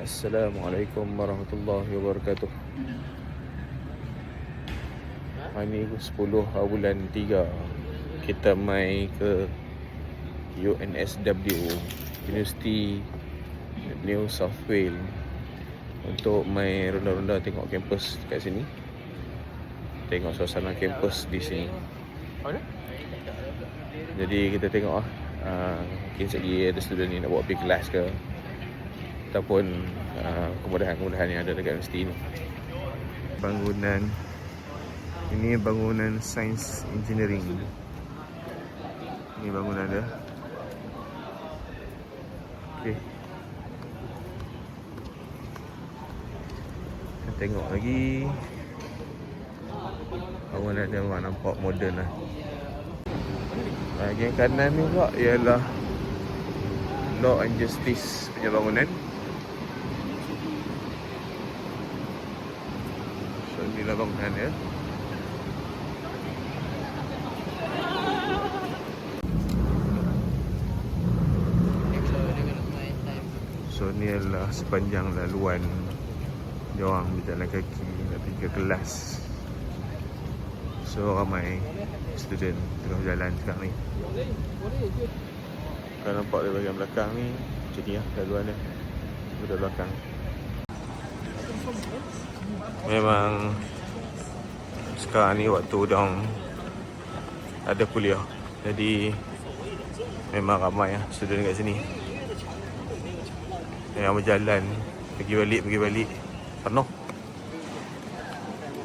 Assalamualaikum warahmatullahi wabarakatuh. Hari ni 10 bulan 3. Kita mai ke UNSW, University New South Wales, untuk mai ronda-ronda tengok kampus kat sini. Tengok suasana kampus di sini. Jadi kita tengok mungkin sekali ada student ni nak bawa pergi kelas ke, ataupun kemudahan-kemudahan yang ada dekat universiti ni. Bangunan ini bangunan Science Engineering. Ini bangunan dia. Okey. Kita tengok lagi. Bangunan dia memang nampak moden lah. Bahagian kanan ni pula ialah Law and Justice punya bangunan. So inilah bangunan dia. So ni adalah sepanjang laluan diorang berjalan kaki nak pergi ke kelas. So ramai student tengah berjalan sekarang ni. Kalau nampak dari bahagian belakang ni, macam ni lah laluan dia dari belakang. Memang sekarang ni waktu diorang ada kuliah, jadi memang ramai lah student kat sini. Yang berjalan pergi balik penuh.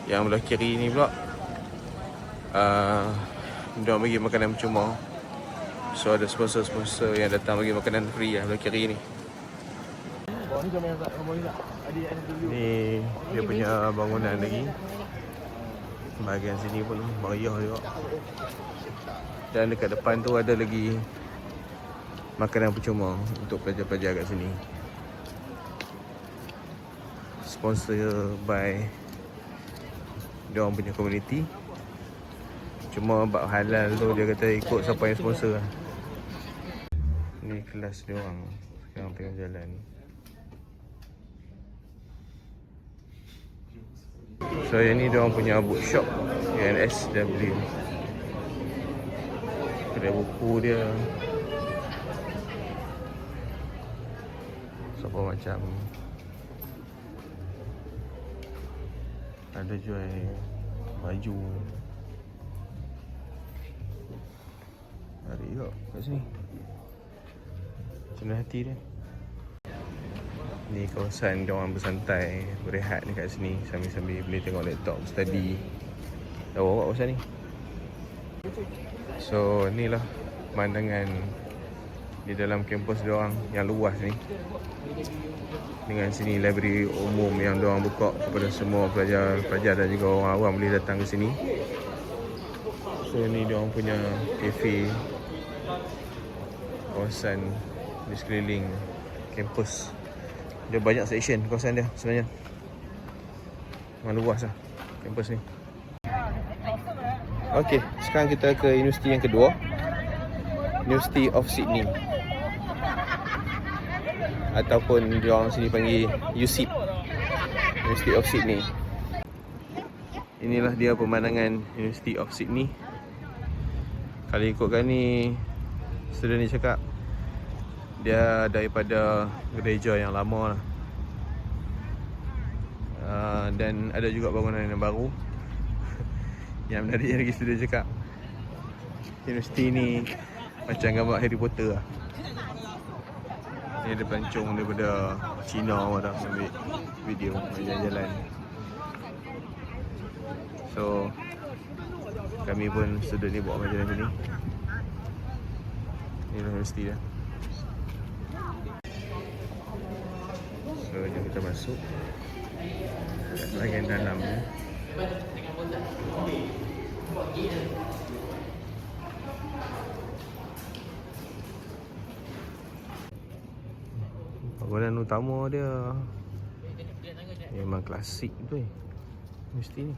Yang belah kiri ni pula diorang bagi makanan percuma. So ada sponsor-sponsor yang datang bagi makanan free lah belah kiri ni. Ni dia punya bangunan lagi. Bahagian sini pun meriah juga. Dan dekat depan tu ada lagi makanan percuma untuk pelajar-pelajar kat sini. Sponsor by diorang punya community. Cuma bab halal tu dia kata ikut siapa yang sponsor lah. Ni kelas diorang sekarang tengah jalan. So yang ni diorang punya bookshop UNSW. Kedai buku dia siapa macam ada jual baju. Hari juga kat sini. Senang hati dia. Ni kawasan diorang bersantai, berehat dekat sini sambil-sambil boleh tengok laptop, study. Dah bawa kawasan ni. So inilah pemandangan di dalam kampus diorang yang luas ni. Dengan sini library umum yang diorang buka kepada semua pelajar dan juga orang awam boleh datang ke sini. So ni diorang punya kafe, kawasan di sekeliling kampus. Dia banyak section kawasan dia sebenarnya. Memang luas lah kampus ni. Okey, sekarang kita ke universiti yang kedua, University of Sydney, ataupun diorang sini panggil USYD, University of Sydney. Inilah dia pemandangan University of Sydney. Kalau ikutkan ni, student ni cakap dia daripada gereja yang lama lah. Dan ada juga bangunan yang baru. Yang menarik lagi student cakap, universiti ni macam gambar Harry Potter lah. Ni ada pelancong daripada China dah ambil video jalan-jalan. So kami pun student ni bawa jalan sini. Ni universiti dia. So jom kita masuk bahagian dalam ni. Bangunan utama dia memang klasik tu universiti ni.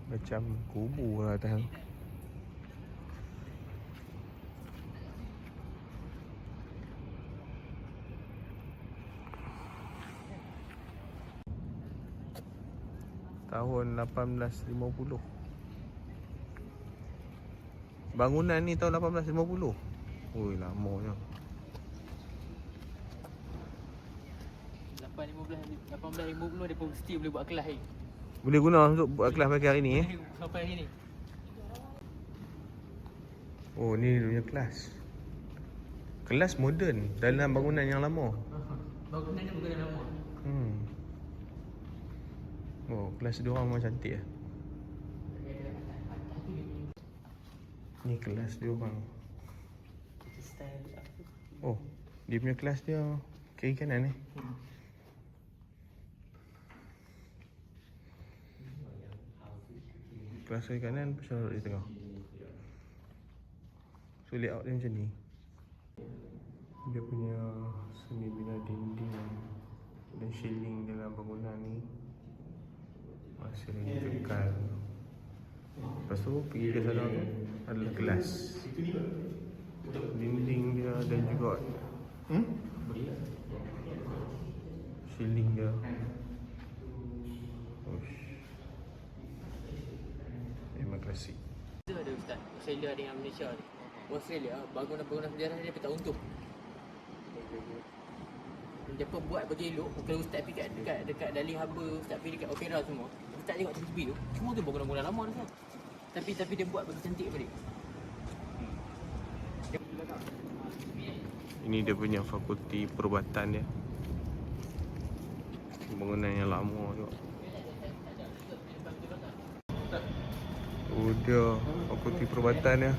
Macam kubu lah atas. Tahun 1850. Bangunan ni tahun 1850. Ui, lamanya. 1850 dia pun mesti boleh buat kelas ni. Boleh guna untuk buat kelas pagi hari ni Sampai hari ni. Oh, ni dia punya kelas. Kelas moden dalam bangunan yang lama. Bangunan ni bukan lama. Oh, kelas dia orang memang cantik lah. Ni kelas dia orang. Oh, dia punya kelas dia kiri kanan ni. Kelas kiri kanan, pasal di tengah. So layout dia macam ni. Dia punya seni bina dinding dan ceiling dalam bangunan ni masih lagi kekal. Lepas tu pergi ke sana tu adalah kelas. Dinding dia dan juga ceiling dia. Memang klasik. Itu ada Ustaz, Australia dengan Malaysia ni. Australia, bangunan-bangunan sejarah dia tak untung. Dia pun buat bagi elok. Kalau Ustaz pergi dekat Darling Harbour, Ustaz pergi dekat Opera semua, Ustaz tengok TV tu, semua tu bangunan-bangunan lama tu. Tapi dia buat bagi cantik balik. Ini dia punya fakulti perubatan dia. Bangunan yang lama juga. Oh, dia fakulti perubatan dia.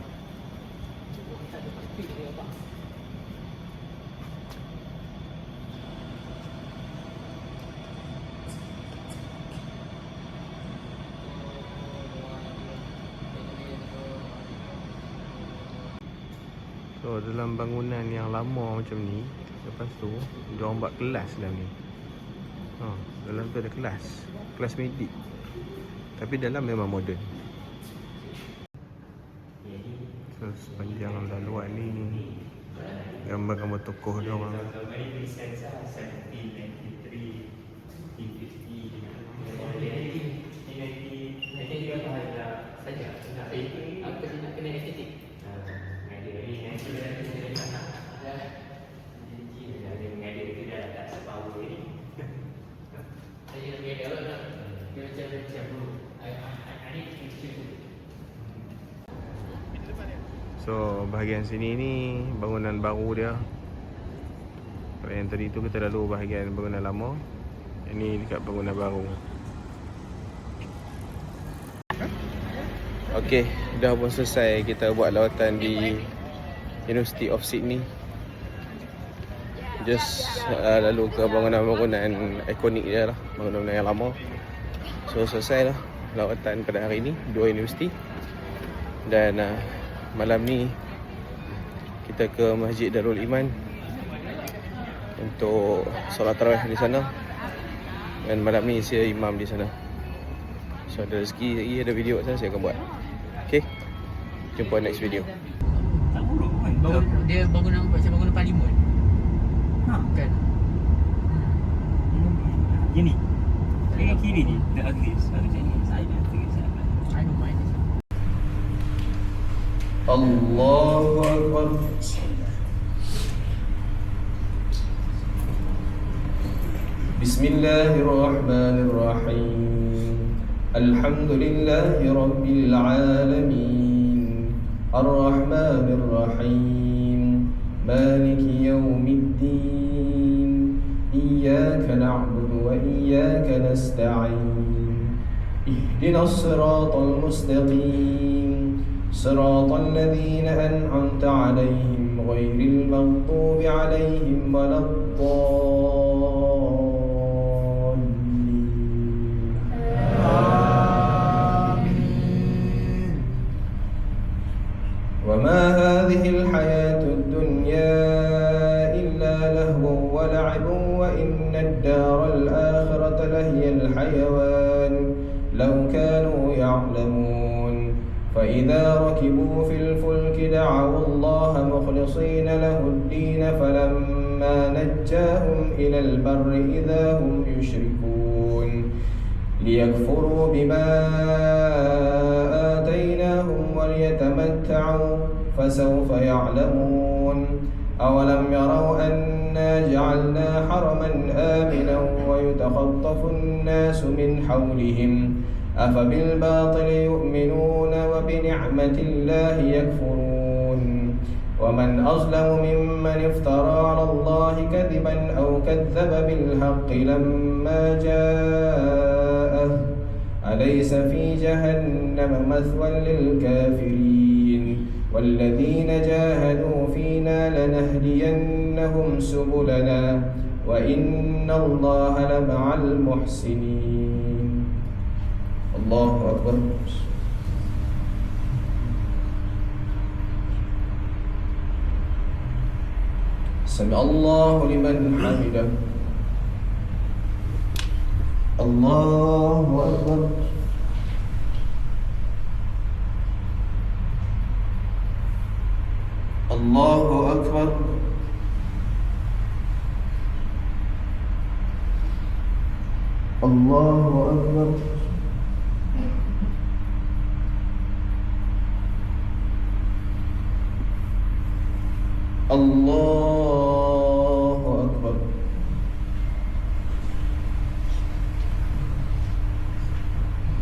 So dalam bangunan yang lama macam ni, lepas tu dia orang buat kelas dalam ni. Dalam tu ada kelas medik. Tapi dalam memang moden. So sepanjang laluan ni gambar-gambar tokoh dia orang. So bahagian sini ni bangunan baru dia. Kalau yang tadi tu kita lalu bahagian bangunan lama. Ini dekat bangunan baru. Okey, dah pun selesai kita buat lawatan di University of Sydney. Just lalu ke bangunan-bangunan ikonik dia lah, bangunan-bangunan yang lama. So selesai lah lawatan pada hari ni, 2 universiti. Dan malam ni kita ke Masjid Darul Iman untuk solat tarawih di sana. Dan malam ni saya imam di sana. So ada rezeki lagi, ada video kat sana saya akan buat. Okay, jumpa next video. Tak buruk kan? Dia bangunan macam bangunan parlimen. Kan? Gini. Yang kiri ni, the ugliest. I don't mind. Allahu Akbar. Bismillahirrahmanirrahim. Alhamdulillahi Rabbil Alamin. Ar-Rahmanir Rahim. Maliki Yawmiddin. Iyyaka na'budu wa iyyaka nasta'in. Ihdinas siratal mustaqim. Siratal ladzina an'amta 'alaihim ghairil maghdubi 'alaihim waladdallin. وما هذه الحياة الدنيا إلا لهو ولعب وإن الدار الآخرة لهي الحيوان لو كانوا يعلمون فإذا ركبوا في الفلك دعوا الله مخلصين له الدين فلما نجاهم إلى البر إذا هم يشركون ليكفروا بما آتيناهم وليتمتعوا فسوف يعلمون أولم يروا أنا جعلنا حرما آمنا ويتخطف الناس من حولهم أفبالباطل يؤمنون وبنعمة الله يكفرون ومن أظلم ممن افترى على الله كذبا أو كذب بالحق لما جاءه أليس في جهنم مثوى للكافرين والذين جاهدوا فينا لنهدينهم سبلنا وإن الله لمع المحسنين. الله أكبر. سمع الله لمن حمده. الله أكبر. الله أكبر. الله أكبر. الله أكبر.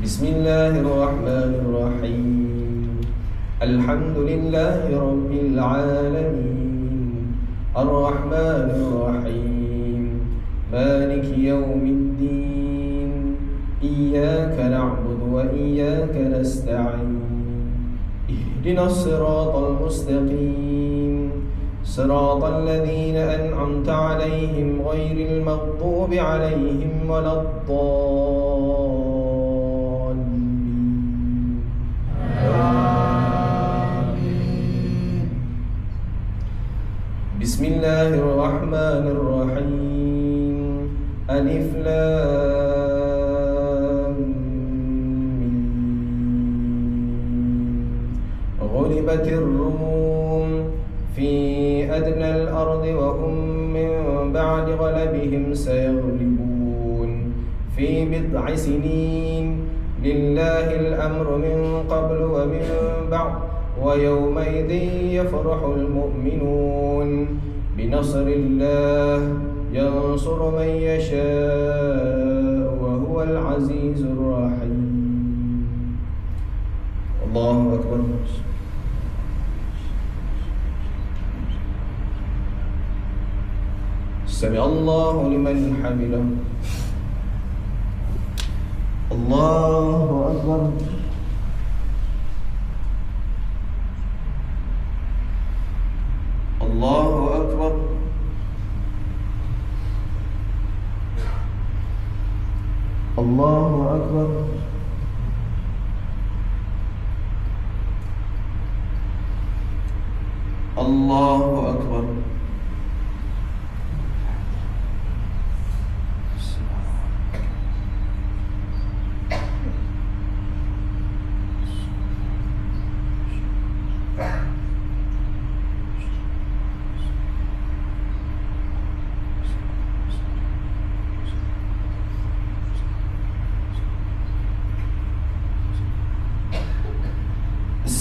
بسم الله الرحمن الرحيم. الحمد لله رب العالمين الرحمن الرحيم مالك يوم الدين إياك نعبد وإياك نستعين اهدنا الصراط المستقيم صراط الذين أنعمت عليهم غير المغضوب عليهم ولا الضالين. بسم الله الرحمن الرحيم ألف لام ميم. غلبت الروم في أدنى الأرض وهم من بعد غلبهم سيغلبون في بضع سنين لله الأمر من قبل ومن بعد ويومئذ يفرح المؤمنون بنصر الله ينصر من يشاء وهو العزيز الرحيم. الله أكبر. سمع الله لمن حمده. الله أكبر. الله أكبر. الله أكبر. الله أكبر.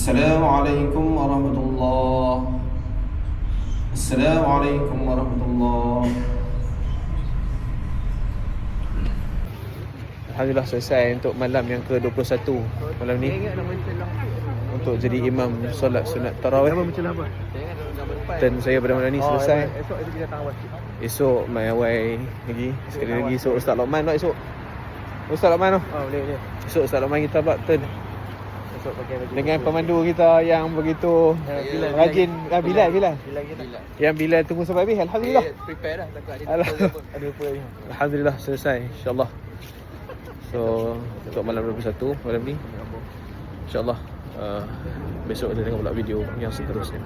السلام عليكم ورحمة الله. السلام عليكم ورحمة الله. Alhamdulillah selesai untuk malam yang ke-21 malam ni. Untuk jadi imam solat sunat tarawih. Dan saya pada malam ni selesai. Esok kita datang awal. Esok mai awal lagi. Sekali lagi esok Ustaz Lokman tak esok. Ustaz Lokman tu. Boleh. Esok Ustaz Lokman kita buat turn Esok pakai baju dengan pemandu kita yang begitu rajin. Bilal. Yang Bilal tunggu sampai habis. Alhamdulillah. Prepare dah takut Alah. ada apa ni? Alhamdulillah selesai insya-Allah. So untuk malam 21 malam ni insya-Allah besok kita tengok pula video yang seterusnya.